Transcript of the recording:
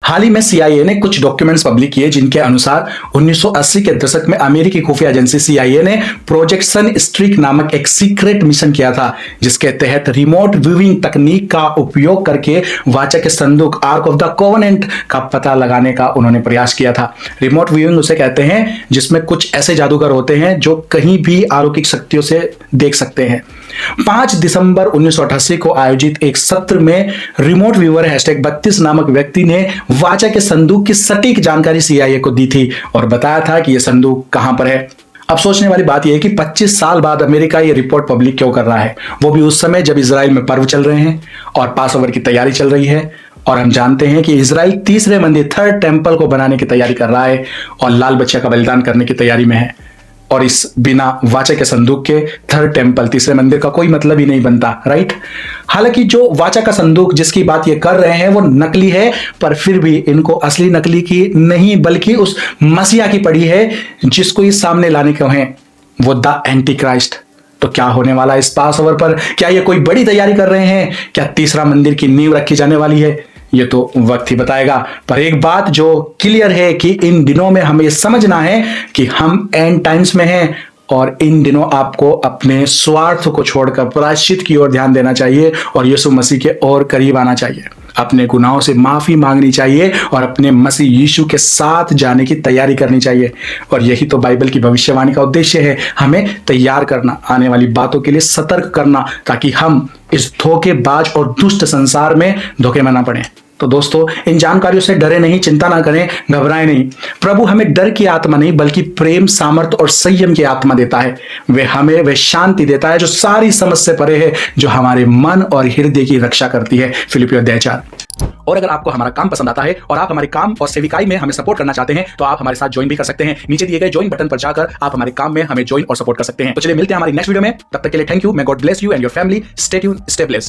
हाल ही में सीआईए ने कुछ डॉक्यूमेंट्स पब्लिक किए जिनके अनुसार 1980 के दशक में अमेरिकी खुफिया एजेंसी सीआईए ने प्रोजेक्ट सन स्ट्रीक नामक एक सीक्रेट मिशन किया था, जिसके तहत रिमोट व्यूइंग तकनीक का उपयोग करके वाचा के संदूक आर्क ऑफ द कोवेनेंट का पता लगाने का उन्होंने प्रयास किया था। रिमोट व्यूइंग उसे कहते हैं जिसमें कुछ ऐसे जादूगर होते हैं जो कहीं भी अलौकिक शक्तियों से देख सकते हैं। 5 दिसंबर 1988 को आयोजित एक सत्र में रिमोट व्यूअर #32 नामक व्यक्ति ने वाचा के संदूक की सटीक जानकारी सीआईए को दी थी और बताया था कि यह संदूक कहां पर है। अब सोचने वाली बात यह है कि 25 साल बाद अमेरिका ये रिपोर्ट पब्लिक क्यों कर रहा है, वो भी उस समय जब इजराइल में पर्व चल रहे हैं और पास ओवर की तैयारी चल रही है। और हम जानते हैं कि इजराइल तीसरे मंदिर थर्ड टेंपल को बनाने की तैयारी कर रहा है और लाल बच्चा का बलिदान करने की तैयारी में है। और इस बिना वाचा के संदूक के थर्ड टेंपल तीसरे मंदिर का कोई मतलब ही नहीं बनता, राइट। हालांकि जो वाचा का संदूक जिसकी बात ये कर रहे हैं वो नकली है, पर फिर भी इनको असली नकली की नहीं बल्कि उस मसीहा की पड़ी है जिसको ये सामने लाने को है, वो द एंटी क्राइस्ट। तो क्या होने वाला है इस पास ओवर पर? क्या ये कोई बड़ी तैयारी कर रहे हैं? क्या तीसरा मंदिर की नींव रखी जाने वाली है? ये तो वक्त ही बताएगा। पर एक बात जो क्लियर है कि इन दिनों में हमें समझना है कि हम एंड टाइम्स में हैं और इन दिनों आपको अपने स्वार्थ को छोड़कर प्रायश्चित की ओर ध्यान देना चाहिए और यीशु मसीह के और करीब आना चाहिए, अपने गुनाहों से माफी मांगनी चाहिए और अपने मसीह यीशु के साथ जाने की तैयारी करनी चाहिए। और यही तो बाइबल की भविष्यवाणी का उद्देश्य है, हमें तैयार करना, आने वाली बातों के लिए सतर्क करना, ताकि हम इस धोखेबाज और दुष्ट संसार में धोखे में ना पड़े। तो दोस्तों, इन जानकारियों से डरे नहीं, चिंता ना करें, घबराएं नहीं। प्रभु हमें डर की आत्मा नहीं बल्कि प्रेम, सामर्थ और संयम की आत्मा देता है। वह शांति देता है जो सारी समझ से परे है, जो हमारे मन और हृदय की रक्षा करती है। फिलिपियों 2:4। और अगर आपको हमारा काम पसंद आता है और आप हमारे काम और सेविकाई में हमें सपोर्ट करना चाहते हैं तो आप हमारे साथ ज्वाइन भी कर सकते हैं। नीचे दिए गए ज्वाइन बटन पर जाकर आप हमारे काम में हमें ज्वाइन और सपोर्ट कर सकते हैं। तो चलिए मिलते हैं हमारी नेक्स्ट वीडियो में। तब तक के लिए thank you. May God bless you and your family. Stay tuned, stay blessed.